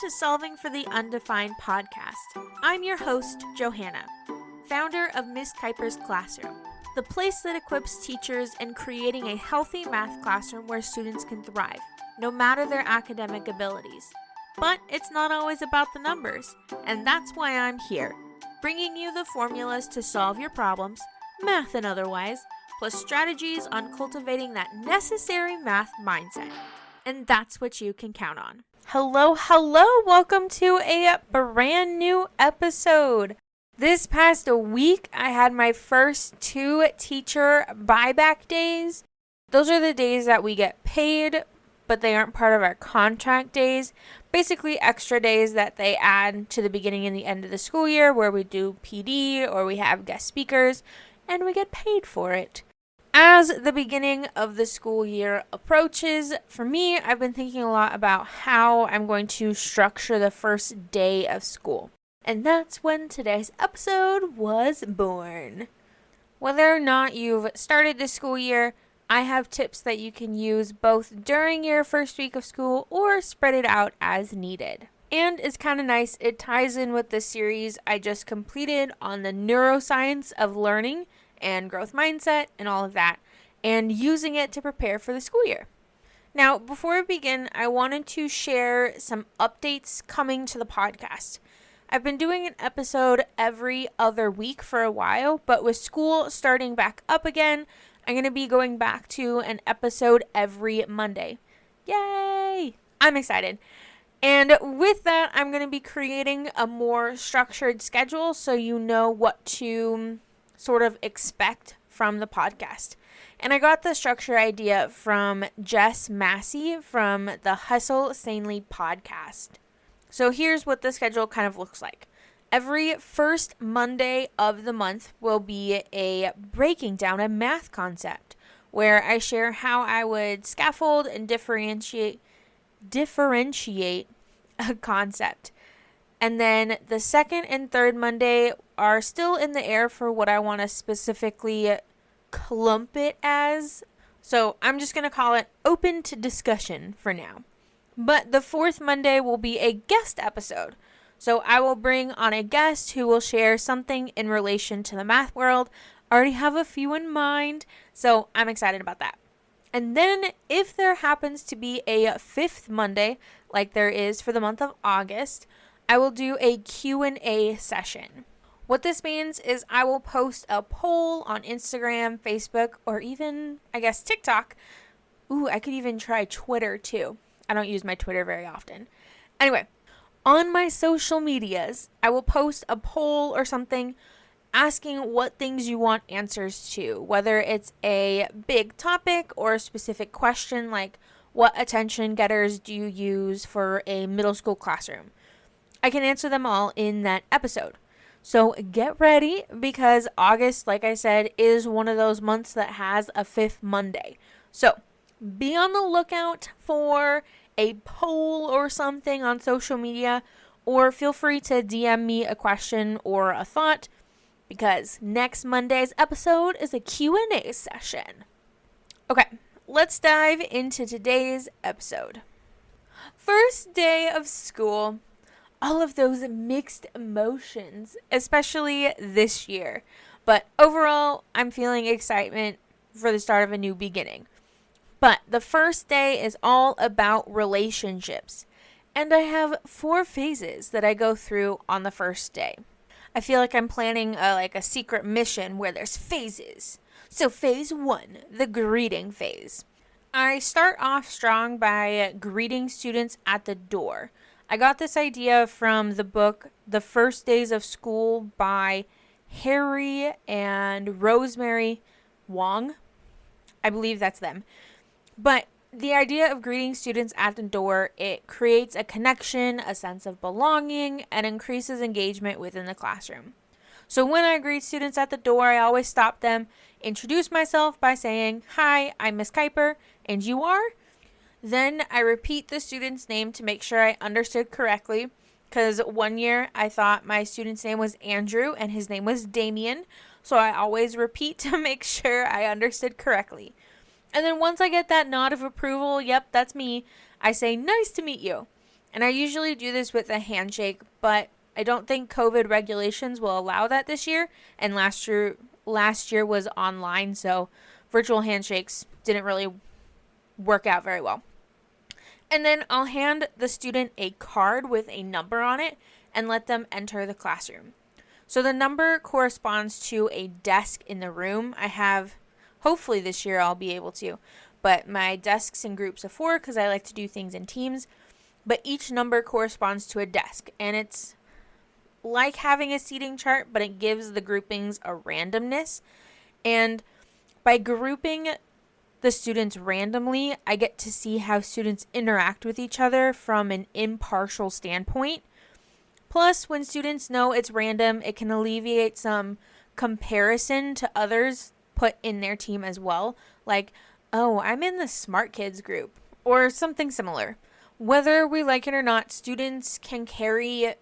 to Solving for the Undefined podcast. I'm your host, Johanna, founder of Miss Kuiper's Classroom, the place that equips teachers in creating a healthy math classroom where students can thrive, no matter their academic abilities. But it's not always about the numbers, and that's why I'm here, bringing you the formulas to solve your problems, math and otherwise, plus strategies on cultivating that necessary math mindset. And that's what you can count on. Hello, welcome to a brand new episode. This past week, I had my first 2 teacher buyback days. Those are the days that we get paid, but they aren't part of our contract days. Basically, extra days that they add to the beginning and the end of the school year where we do PD or we have guest speakers, and we get paid for it. As the beginning of the school year approaches, for me, I've been thinking a lot about how I'm going to structure the first day of school. And that's when today's episode was born. Whether or not you've started the school year, I have tips that you can use both during your first week of school or spread it out as needed. And it's kind of nice, it ties in with the series I just completed on the neuroscience of learning and growth mindset and all of that, and using it to prepare for the school year. Now, before we begin, I wanted to share some updates coming to the podcast. I've been doing an episode every other week for a while, but with school starting back up again, I'm going to be going back to an episode every Monday. Yay! I'm excited. And with that, I'm going to be creating a more structured schedule so you know what to sort of expect from the podcast. And I got the structure idea from Jess Massey from the Hustle Sanely podcast. So here's what the schedule kind of looks like. Every first Monday of the month will be a breaking down a math concept where I share how I would scaffold and differentiate a concept. And then the second and third Monday are still in the air for what I want to specifically clump it as. So I'm just going to call it open to discussion for now. But the fourth Monday will be a guest episode. So I will bring on a guest who will share something in relation to the math world. I already have a few in mind, so I'm excited about that. And then if there happens to be a fifth Monday, like there is for the month of August, I will do a Q&A session. What this means is I will post a poll on Instagram, Facebook, or even, I guess, TikTok. Ooh, I could even try Twitter too. I don't use my Twitter very often. Anyway, on my social medias, I will post a poll or something asking what things you want answers to, whether it's a big topic or a specific question like what attention getters do you use for a middle school classroom. I can answer them all in that episode. So get ready because August, like I said, is one of those months that has a fifth Monday. So be on the lookout for a poll or something on social media, or feel free to DM me a question or a thought because next Monday's episode is a Q&A session. Okay, let's dive into today's episode. First day of school. All of those mixed emotions, especially this year. But overall, I'm feeling excitement for the start of a new beginning. But the first day is all about relationships. And I have 4 phases that I go through on the first day. I feel like I'm planning a secret mission where there's phases. So phase 1, the greeting phase. I start off strong by greeting students at the door. I got this idea from the book The First Days of School by Harry and Rosemary Wong. I believe that's them. But the idea of greeting students at the door, it creates a connection, a sense of belonging, and increases engagement within the classroom. So when I greet students at the door, I always stop them, introduce myself by saying, "Hi, I'm Miss Kuiper, and you are?" Then I repeat the student's name to make sure I understood correctly, because one year I thought my student's name was Andrew and his name was Damien, so I always repeat to make sure I understood correctly. And then once I get that nod of approval, yep, that's me, I say, "Nice to meet you." And I usually do this with a handshake, but I don't think COVID regulations will allow that this year. And last year was online, so virtual handshakes didn't really work out very well. And then I'll hand the student a card with a number on it and let them enter the classroom. So the number corresponds to a desk in the room. I have, hopefully this year I'll be able to, but my desk's in groups of 4 because I like to do things in teams. But each number corresponds to a desk, and it's like having a seating chart, but it gives the groupings a randomness. And by grouping the students randomly, I get to see how students interact with each other from an impartial standpoint. Plus, when students know it's random, it can alleviate some comparison to others put in their team as well. Like, oh, I'm in the smart kids group, or something similar. Whether we like it or not, students can carry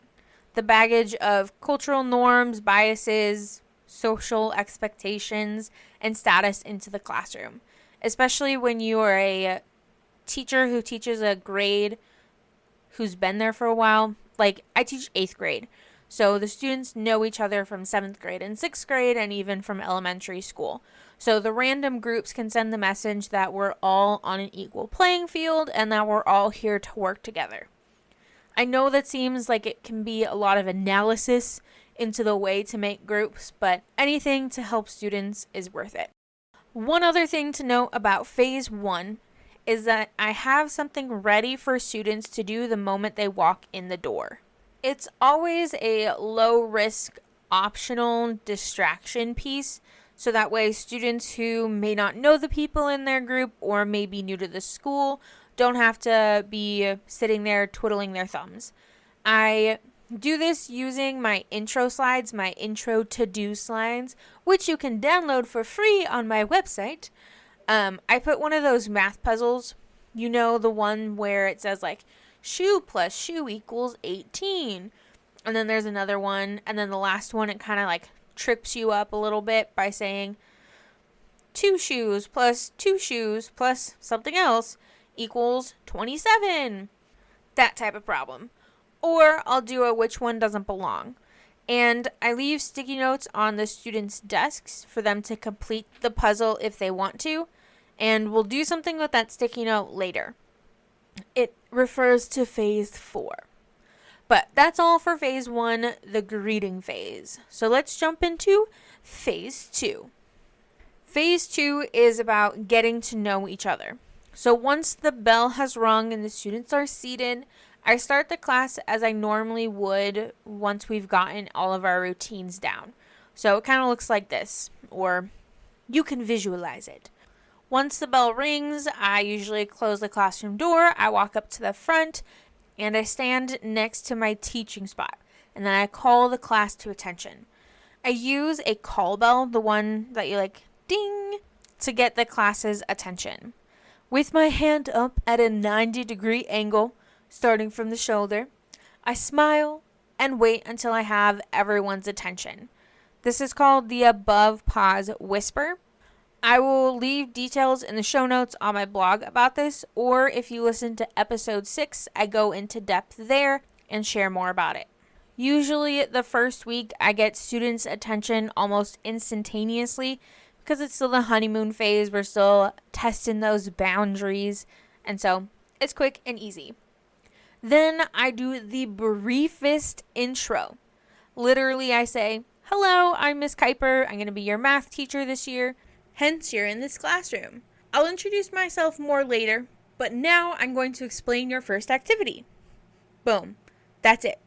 the baggage of cultural norms, biases, social expectations, and status into the classroom. Especially when you are a teacher who teaches a grade who's been there for a while. Like, I teach 8th grade, so the students know each other from 7th grade and 6th grade and even from elementary school. So the random groups can send the message that we're all on an equal playing field and that we're all here to work together. I know that seems like it can be a lot of analysis into the way to make groups, but anything to help students is worth it. One other thing to note about phase 1 is that I have something ready for students to do the moment they walk in the door. It's always a low-risk, optional distraction piece, so that way students who may not know the people in their group or may be new to the school don't have to be sitting there twiddling their thumbs. I do this using my intro slides, my intro to-do slides, which you can download for free on my website. I put one of those math puzzles, you know, the one where it says like shoe plus shoe equals 18. And then there's another one, and then the last one, it kind of like trips you up a little bit by saying 2 shoes plus something else equals 27. That type of problem. Or I'll do a which one doesn't belong. And I leave sticky notes on the students' desks for them to complete the puzzle if they want to. And we'll do something with that sticky note later. It refers to phase 4. But that's all for phase 1, the greeting phase. So let's jump into phase 2. Phase 2 is about getting to know each other. So once the bell has rung and the students are seated, I start the class as I normally would once we've gotten all of our routines down. So it kind of looks like this, or you can visualize it. Once the bell rings, I usually close the classroom door, I walk up to the front, and I stand next to my teaching spot, and then I call the class to attention. I use a call bell, the one that you like ding, to get the class's attention. With my hand up at a 90-degree angle, starting from the shoulder, I smile and wait until I have everyone's attention. This is called the above pause whisper. I will leave details in the show notes on my blog about this, or if you listen to episode 6, I go into depth there and share more about it. Usually the first week I get students' attention almost instantaneously because it's still the honeymoon phase. We're still testing those boundaries, and so it's quick and easy. Then I do the briefest intro. Literally I say, "Hello, I'm Miss Kuiper. I'm going to be your math teacher this year. Hence, you're in this classroom. I'll introduce myself more later, but now I'm going to explain your first activity." Boom. That's it.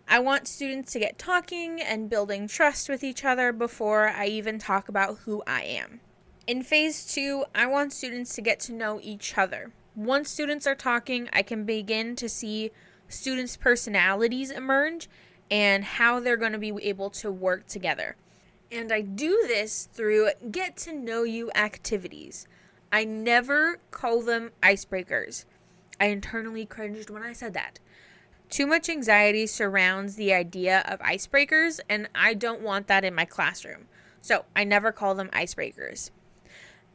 I want students to get talking and building trust with each other before I even talk about who I am. In phase 2, I want students to get to know each other. Once students are talking, I can begin to see students' personalities emerge and how they're going to be able to work together. And I do this through get to know you activities. I never call them icebreakers. I internally cringed when I said that. Too much anxiety surrounds the idea of icebreakers, and I don't want that in my classroom. So I never call them icebreakers.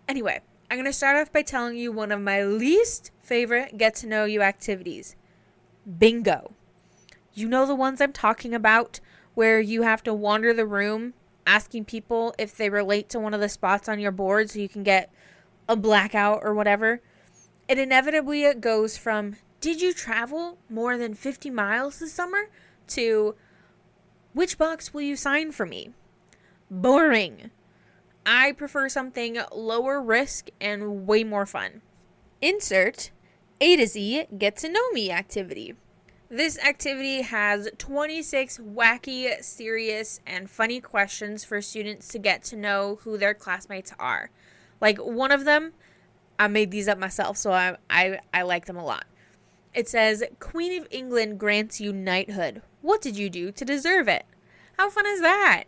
Anyway, I'm going to start off by telling you one of my least favorite get to know you activities. Bingo. You know the ones I'm talking about, where you have to wander the room asking people if they relate to one of the spots on your board so you can get a blackout or whatever. It inevitably goes from, did you travel more than 50 miles this summer? To, which box will you sign for me? Boring. I prefer something lower risk and way more fun. Insert A to Z get to know me activity. This activity has 26 wacky, serious, and funny questions for students to get to know who their classmates are. Like one of them, I made these up myself, so I like them a lot. It says, Queen of England grants you knighthood. What did you do to deserve it? How fun is that?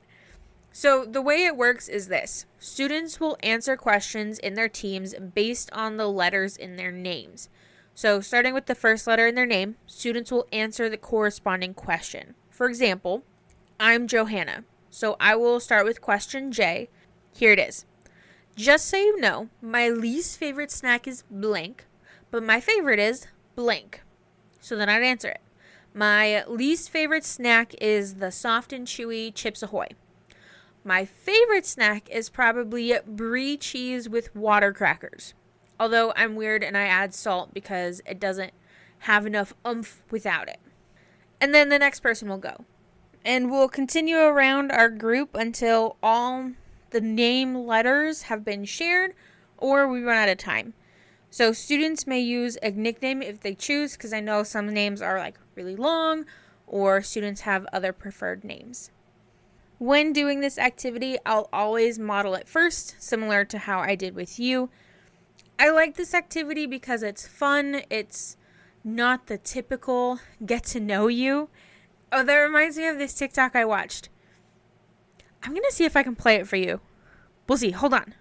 So the way it works is this. Students will answer questions in their teams based on the letters in their names. So starting with the first letter in their name, students will answer the corresponding question. For example, I'm Johanna. So I will start with question J. Here it is. Just so you know, my least favorite snack is blank, but my favorite is blank. So then I'd answer it. My least favorite snack is the soft and chewy Chips Ahoy. My favorite snack is probably brie cheese with water crackers. Although I'm weird and I add salt because it doesn't have enough oomph without it. And then the next person will go. And we'll continue around our group until all the name letters have been shared or we run out of time. So students may use a nickname if they choose, because I know some names are like really long, or students have other preferred names. When doing this activity, I'll always model it first, similar to how I did with you. I like this activity because it's fun. It's not the typical get to know you. Oh, that reminds me of this TikTok I watched. I'm going to see if I can play it for you. We'll see. Hold on.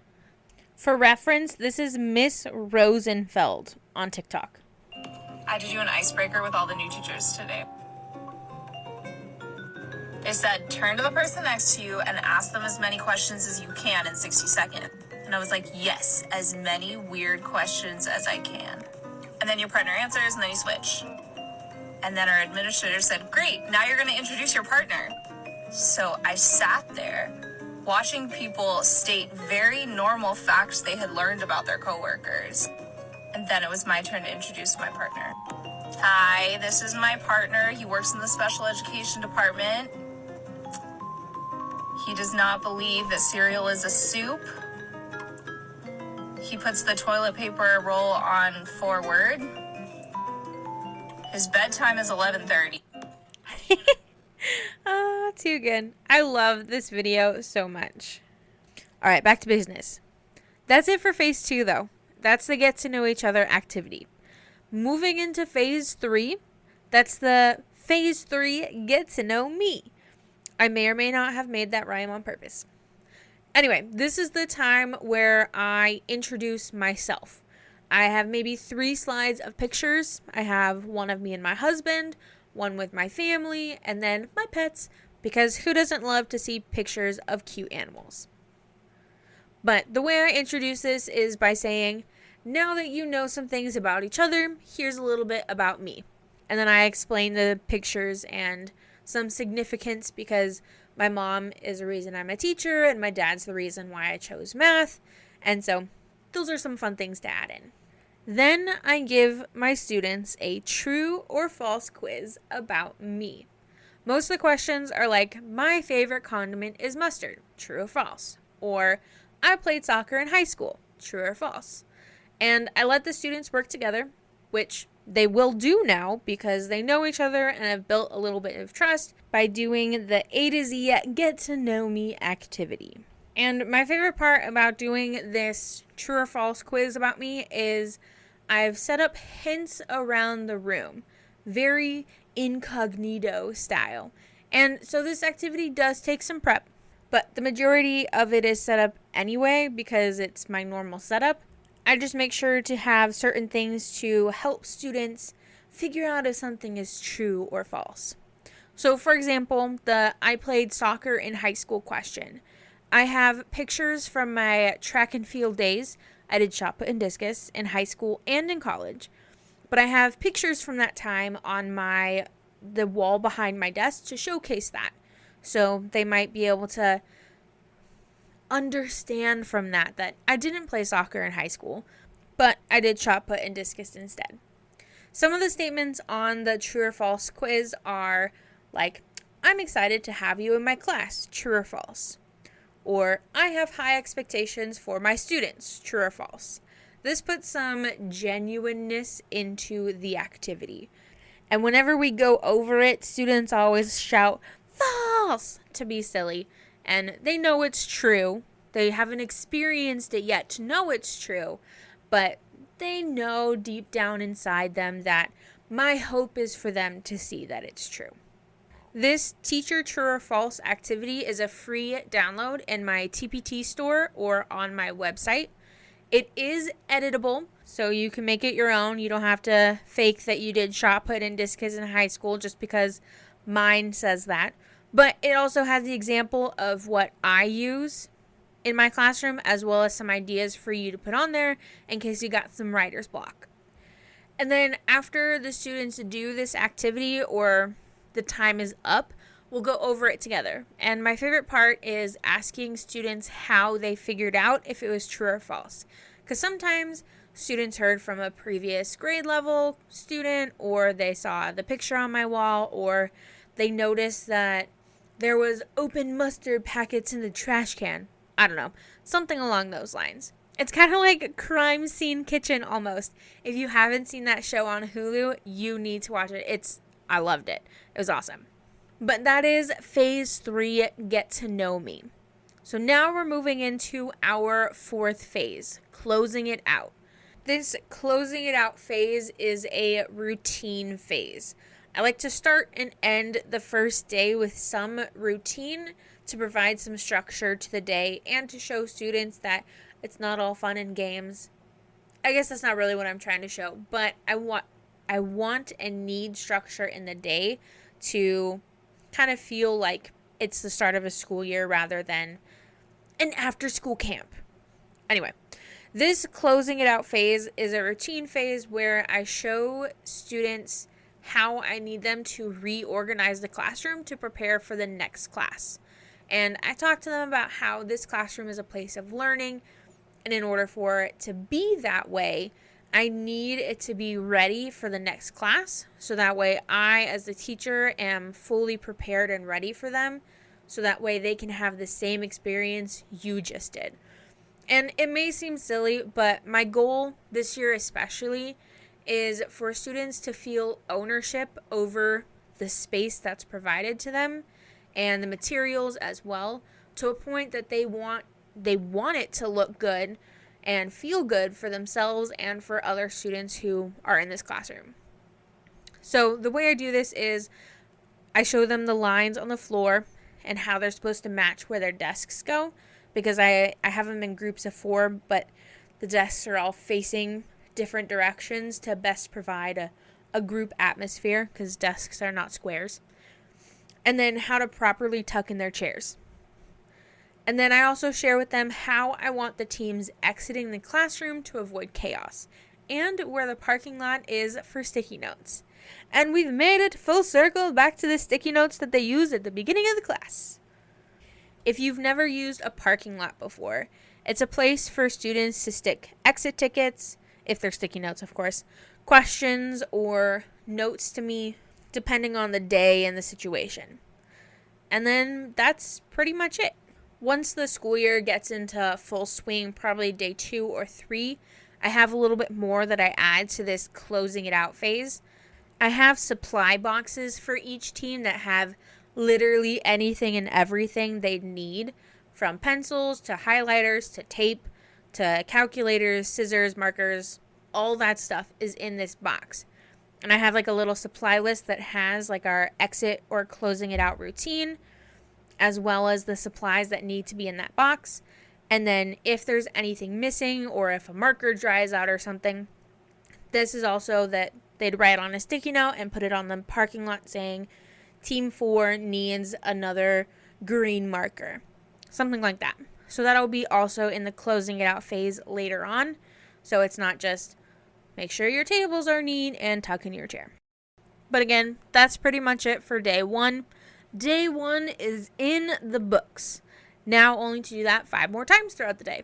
For reference, this is Miss Rosenfeld on TikTok. I had to do an icebreaker with all the new teachers today. They said, turn to the person next to you and ask them as many questions as you can in 60 seconds. And I was like, yes, as many weird questions as I can. And then your partner answers and then you switch. And then our administrator said, great, now you're going to introduce your partner. So I sat there watching people state very normal facts they had learned about their coworkers. And then it was my turn to introduce my partner. Hi, this is my partner. He works in the special education department. He does not believe that cereal is a soup. He puts the toilet paper roll on forward. His bedtime is 11:30. Too good. I love this video so much. All right, back to business. That's it for phase 2, though. That's the get to know each other activity. Moving into phase 3, that's the phase 3 get to know me. I may or may not have made that rhyme on purpose. Anyway, this is the time where I introduce myself. I have maybe 3 slides of pictures. I have one of me and my husband, one with my family, and then my pets, because who doesn't love to see pictures of cute animals? But the way I introduce this is by saying, now that you know some things about each other, here's a little bit about me. And then I explain the pictures and some significance, because my mom is the reason I'm a teacher and my dad's the reason why I chose math. And so those are some fun things to add in. Then I give my students a true or false quiz about me. Most of the questions are like, my favorite condiment is mustard, true or false? Or, I played soccer in high school, true or false? And I let the students work together, which they will do now because they know each other and have built a little bit of trust by doing the A to Z get to know me activity. And my favorite part about doing this true or false quiz about me is I've set up hints around the room, very incognito style. And so this activity does take some prep, but the majority of it is set up anyway because it's my normal setup. I just make sure to have certain things to help students figure out if something is true or false. So for example, the I played soccer in high school question. I have pictures from my track and field days. I did shot put and discus in high school and in college. But I have pictures from that time on the wall behind my desk to showcase that. So they might be able to understand from that I didn't play soccer in high school, but I did shot put and discus instead. Some of the statements on the true or false quiz are like, I'm excited to have you in my class, true or false. Or, I have high expectations for my students, true or false. This puts some genuineness into the activity. And whenever we go over it, students always shout, false, to be silly. And they know it's true. They haven't experienced it yet to know it's true. But they know deep down inside them that my hope is for them to see that it's true. This teacher true or false activity is a free download in my TPT store or on my website. It is editable, so you can make it your own. You don't have to fake that you did shot put and discus in high school just because mine says that. But it also has the example of what I use in my classroom, as well as some ideas for you to put on there in case you got some writer's block. And then after the students do this activity or the time is up, we'll go over it together. And my favorite part is asking students how they figured out if it was true or false. Because sometimes students heard from a previous grade level student, or they saw the picture on my wall, or they noticed that there was open mustard packets in the trash can. I don't know, something along those lines. It's kind of like Crime Scene Kitchen almost. If you haven't seen that show on Hulu, you need to watch it. I loved it. It was awesome. But that is phase 3, get to know me. So now we're moving into our 4th phase, closing it out. This closing it out phase is a routine phase. I like to start and end the first day with some routine to provide some structure to the day and to show students that it's not all fun and games. I guess that's not really what I'm trying to show, but I want and need structure in the day to kind of feel like it's the start of a school year rather than an after-school camp. Anyway, this closing it out phase is a routine phase where I show students how I need them to reorganize the classroom to prepare for the next class. And I talk to them about how this classroom is a place of learning, and in order for it to be that way, I need it to be ready for the next class, so that way I, as the teacher, am fully prepared and ready for them, so that way they can have the same experience you just did. And it may seem silly, but my goal this year especially is for students to feel ownership over the space that's provided to them and the materials as well, to a point that they want it to look good and feel good for themselves and for other students who are in this classroom. So the way I do this is I show them the lines on the floor and how they're supposed to match where their desks go, because I have them in groups of 4, but the desks are all facing different directions to best provide a group atmosphere, because desks are not squares. And then how to properly tuck in their chairs. And then I also share with them how I want the teams exiting the classroom to avoid chaos, and where the parking lot is for sticky notes. And we've made it full circle back to the sticky notes that they used at the beginning of the class. If you've never used a parking lot before, it's a place for students to stick exit tickets, if they're sticky notes of course, questions or notes to me, depending on the day and the situation. And then that's pretty much it. Once the school year gets into full swing, probably day 2 or 3, I have a little bit more that I add to this closing it out phase. I have supply boxes for each team that have literally anything and everything they need, from pencils to highlighters to tape to calculators, scissors, markers, all that stuff is in this box. And I have like a little supply list that has like our exit or closing it out routine, as well as the supplies that need to be in that box. And then if there's anything missing or if a marker dries out or something, this is also that they'd write on a sticky note and put it on the parking lot saying, Team 4 needs another green marker. Something like that. So that'll be also in the closing it out phase later on. So it's not just make sure your tables are neat, and tuck in your chair. But again, that's pretty much it for day 1. Day 1 is in the books. Now only to do that 5 more times throughout the day.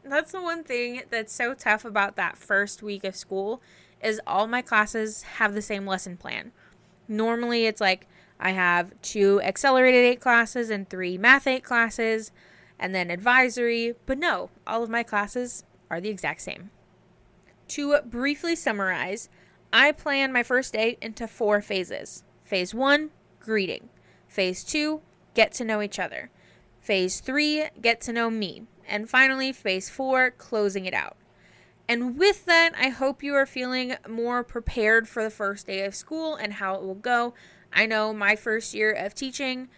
That's the one thing that's so tough about that first week of school is all my classes have the same lesson plan. Normally it's like I have 2 accelerated 8 classes and 3 math 8 classes and then advisory, but no, all of my classes are the exact same. To briefly summarize, I plan my first day into 4 phases. Phase 1, greeting. Phase 2, get to know each other. Phase 3, get to know me. And finally, phase 4, closing it out. And with that, I hope you are feeling more prepared for the first day of school and how it will go. I know my first year of teaching,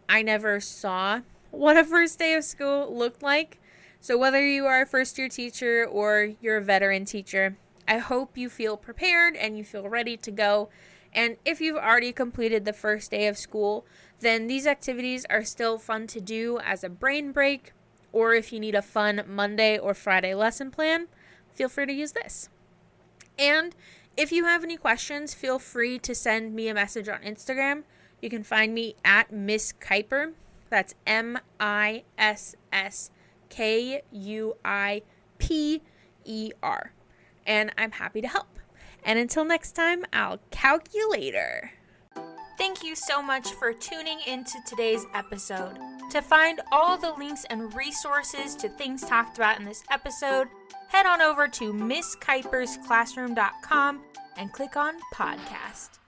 I never saw what a first day of school looked like. So whether you are a first year teacher or you're a veteran teacher, I hope you feel prepared and you feel ready to go. And if you've already completed the first day of school, then these activities are still fun to do as a brain break, or if you need a fun Monday or Friday lesson plan, feel free to use this. And if you have any questions, feel free to send me a message on Instagram. You can find me at Miss Kuiper. That's MISSKUIPER. And I'm happy to help. And until next time, I'll calculator. Thank you so much for tuning into today's episode. To find all the links and resources to things talked about in this episode, head on over to MissKuipersClassroom.com and click on podcast.